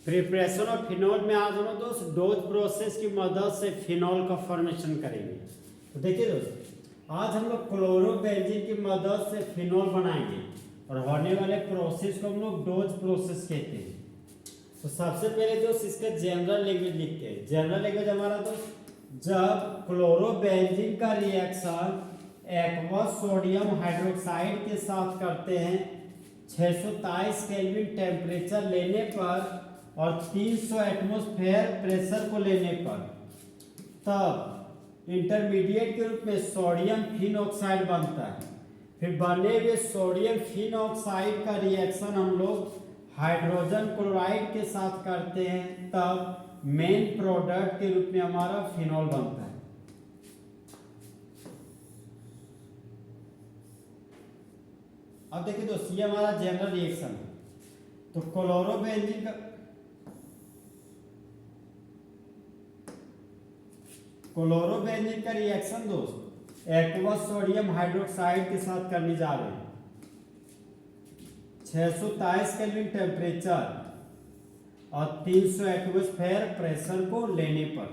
Preparation of phenol में आज हम लोग दोस्त डोज प्रोसेस की मदद से फिनॉल का फॉर्मेशन करेंगे। तो देखिए दोस्त, आज हम लोग क्लोरोबेंजीन की मदद से फिनॉल बनाएंगे और होने वाले प्रोसेस को हम लोग डोज प्रोसेस कहते हैं। तो सबसे पहले दोस्त इसका जनरल लैंग्वेज लिखते हैं। जनरल लैंग्वेज हमारा दोस्त, जब क्लोरोबेंजीन का रिएक्शन एक्वस सोडियम हाइड्रोक्साइड के साथ करते हैं 623 केल्विन टेम्परेचर लेने पर और 300 एटमॉस्फेयर प्रेशर को लेने पर, तब इंटरमीडिएट के रूप में सोडियम फिन ऑक्साइड बनता है। फिर बने हुए सोडियम फिन ऑक्साइड का रिएक्शन हम लोग हाइड्रोजन क्लोराइड के साथ करते हैं, तब मेन प्रोडक्ट के रूप में हमारा फिनॉल बनता है। अब देखिए दोस्तों, ये हमारा जनरल रिएक्शन है। तो क्लोरोबेंजीन का रिएक्शन दोस्त एक्वस सोडियम हाइड्रोक्साइड के साथ करने जा रहे हैं 623 केल्विन टेम्परेचर और 300 एटमॉस्फेयर प्रेशर को लेने पर।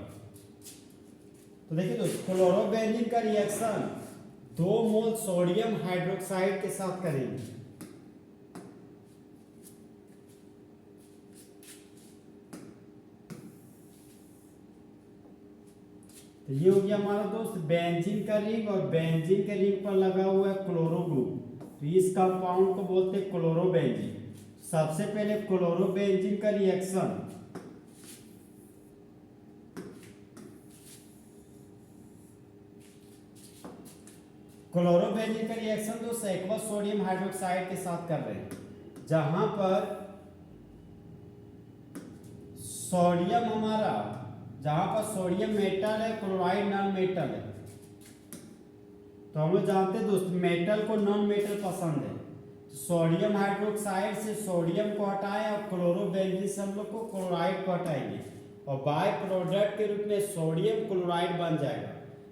तो देखिए दोस्त, क्लोरोबेंजीन का रिएक्शन 2 मोल सोडियम हाइड्रोक्साइड के साथ करेंगे। तो ये हो गया हमारा दोस्त बेंजीन का रिंग, और बेंजीन के रिंग पर लगा हुआ है क्लोरो ग्रुप। तो इस कंपाउंड को बोलते हैं क्लोरोबेंजीन। सबसे पहले क्लोरोबेंजीन का रिएक्शन दोस्त एक्वस सोडियम हाइड्रोक्साइड के साथ कर रहे हैं, जहां पर सोडियम मेटल है, क्लोराइड नॉन मेटल है। तो हम लोग जानते हैं दोस्त, मेटल को नॉन मेटल पसंद है। सोडियम हाइड्रोक्साइड से सोडियम को हटाएं और क्लोरोबेंजीन से हम लोग को क्लोराइड को हटाएंगे, और बाय प्रोडक्ट के रूप में सोडियम क्लोराइड बन जाएगा।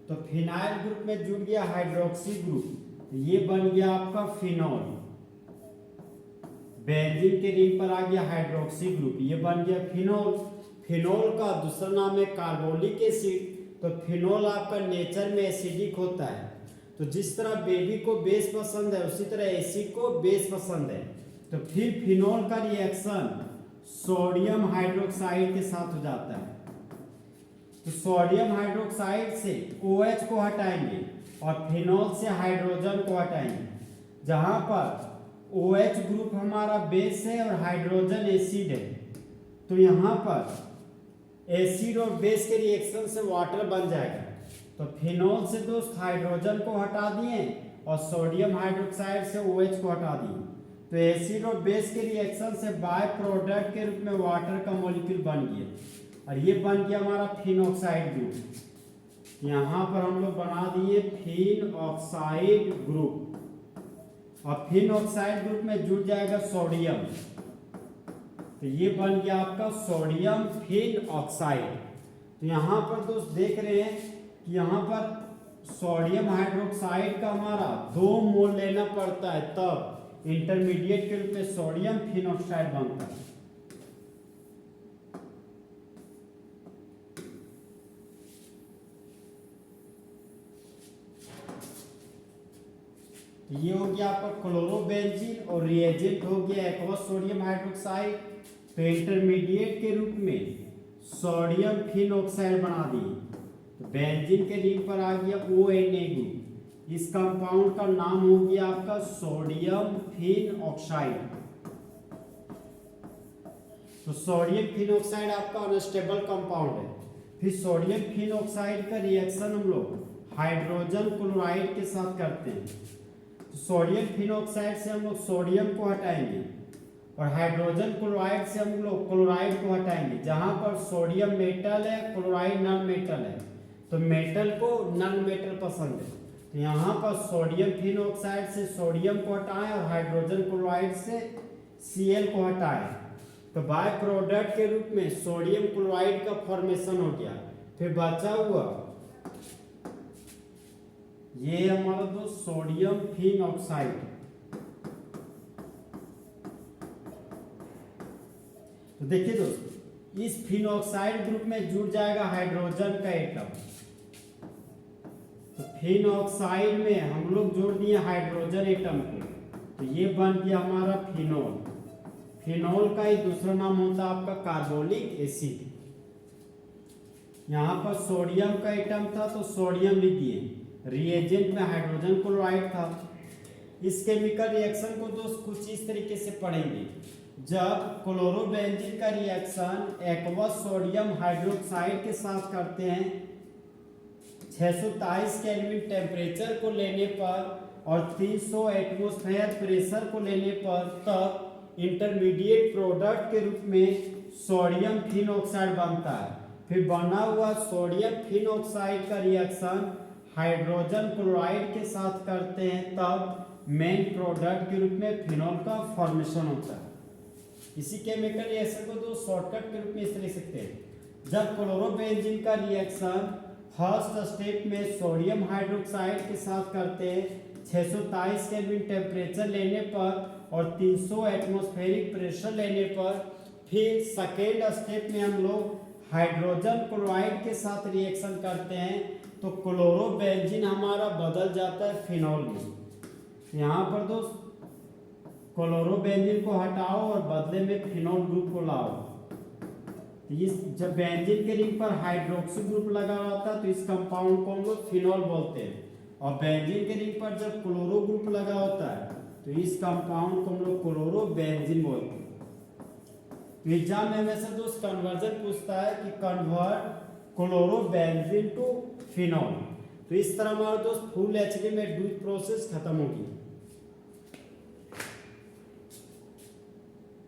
तो फिनाइल ग्रुप में जुड़ गया हाइड्रोक्सी ग्रुप, ये बन गया आपका फिनॉल। बेंजीन के रिंग पर आ गया हाइड्रोक्सी ग्रुप, ये बन गया फिनॉल। फिनॉल का दूसरा नाम है कार्बोलिक एसिड। तो फिनॉल आपका नेचर में एसिडिक होता है। तो जिस तरह बेबी को बेस पसंद है, उसी तरह एसिड को बेस पसंद है। तो फिर फिनॉल का रिएक्शन सोडियम हाइड्रोक्साइड के साथ हो जाता है। तो सोडियम हाइड्रोक्साइड से OH को हटाएंगे और फिनॉल से हाइड्रोजन को हटाएंगे, जहां पर OH ग्रुप हमारा बेस है और हाइड्रोजन एसिड है। तो यहाँ पर एसिड और बेस के रिएक्शन से वाटर बन जाएगा। तो फिनॉल से दोस्त हाइड्रोजन को हटा दिए और सोडियम हाइड्रोक्साइड से OH को हटा दिए। तो एसिड और बेस के रिएक्शन से बाय प्रोडक्ट के रूप में वाटर का मॉलिक्यूल बन गया, और ये बन गया हमारा फिन ऑक्साइड ग्रुप। यहाँ पर हम लोग बना दिए फिन ऑक्साइड ग्रुप, और फिन ऑक्साइड ग्रुप में जुड़ जाएगा सोडियम। तो ये बन गया आपका सोडियम फिन ऑक्साइड। तो यहाँ पर दोस्त देख रहे हैं कि यहाँ पर सोडियम हाइड्रोक्साइड का हमारा 2 मोल लेना पड़ता है, तब इंटरमीडिएट के रूप में सोडियम फिन ऑक्साइड बनता है। ये हो गया आपका क्लोरोबेंजीन, और रिएजेंट हो गया एक्वस सोडियम हाइड्रोक्साइड। तो इंटरमीडिएट के रूप में सोडियम फिन ऑक्साइड बना दिए। तो बेंजीन के रिंग पर आ गया ONA ग्रुप। इस कंपाउंड का नाम हो गया आपका सोडियम फिन ऑक्साइड। तो सोडियम फिन ऑक्साइड आपका अनस्टेबल कंपाउंड है। फिर सोडियम फिन ऑक्साइड का रिएक्शन हम लोग हाइड्रोजन क्लोराइड के साथ करते हैं। तो सोडियम फिन ऑक्साइड से हम लोग सोडियम को हटाएंगे और हाइड्रोजन क्लोराइड से हम लोग क्लोराइड को हटाएंगे, जहां पर सोडियम मेटल है, क्लोराइड नॉन मेटल है। तो मेटल को नॉन मेटल पसंद है। तो यहाँ पर सोडियम फिन ऑक्साइड से सोडियम को हटाएं और हाइड्रोजन क्लोराइड से Cl को हटाएं। तो बाय प्रोडक्ट के रूप में सोडियम क्लोराइड का फॉर्मेशन हो गया। फिर बचा हुआ ये हमारा दोस्त सोडियम फिन ऑक्साइड। तो देखिए दोस्तों, इस फिनॉक्साइड ग्रुप में जुड़ जाएगा हाइड्रोजन का एटम। तो फिनॉक्साइड में हम लोग जोड़ दिए हाइड्रोजन एटम को, तो ये बन गया हमारा फिनोल। फिनोल का ही दूसरा नाम होता है आपका कार्बोलिक एसिड। यहाँ पर सोडियम का एटम था तो सोडियम लिख दिए। रिएजेंट में हाइड्रोजन क्लोराइड था। इस केमिकल रिएक्शन को दोस्त कुछ इस तरीके से पढ़ेंगे। जब क्लोरोबेंजीन का रिएक्शन एक्वस सोडियम हाइड्रोक्साइड के साथ करते हैं 623 केल्विन टेम्परेचर को लेने पर और 300 एटमॉस्फेयर प्रेशर को लेने पर, तब इंटरमीडिएट प्रोडक्ट के रूप में सोडियम फिनॉक्साइड बनता है। फिर बना हुआ सोडियम फिनॉक्साइड का रिएक्शन हाइड्रोजन क्लोराइड के साथ करते हैं, तब मेन प्रोडक्ट के रूप में फिनॉल का फॉर्मेशन होता है। इसी केमिकल रिएक्शन को दो शॉर्टकट के रूप में इस तरह सकते हैं। जब क्लोरोबेंजीन का रिएक्शन फर्स्ट स्टेप में सोडियम हाइड्रोक्साइड के साथ करते हैं 623 केल्विन टेम्परेचर लेने पर और 300 एटमॉस्फेरिक प्रेशर लेने पर, फिर सेकेंड स्टेप में हम लोग हाइड्रोजन क्लोराइड के साथ रिएक्शन करते हैं तो क्लोरोबेंजीन हमारा बदल जाता है फिनॉल में। यहाँ पर दोस्त क्लोरोबेंजीन को हटाओ और बदले में फिनॉल ग्रुप को लाओ। इस जब बेंजीन के रिंग पर हाइड्रोक्सी ग्रुप लगा होता है तो इस कंपाउंड को हम लोग फिनॉल बोलते हैं, और बेंजीन के रिंग पर जब क्लोरो ग्रुप लगा होता है तो इस कंपाउंड को हम लोग क्लोरोबेंजीन बोलते हैं। तो एग्जाम में हमेशा दोस्त कन्वर्जन पूछता है कि कन्वर्ट क्लोरोबेंजीन टू फिनॉल। तो इस तरह हमारा दोस्त फुल एचडी में ड्यू प्रोसेस खत्म होगी।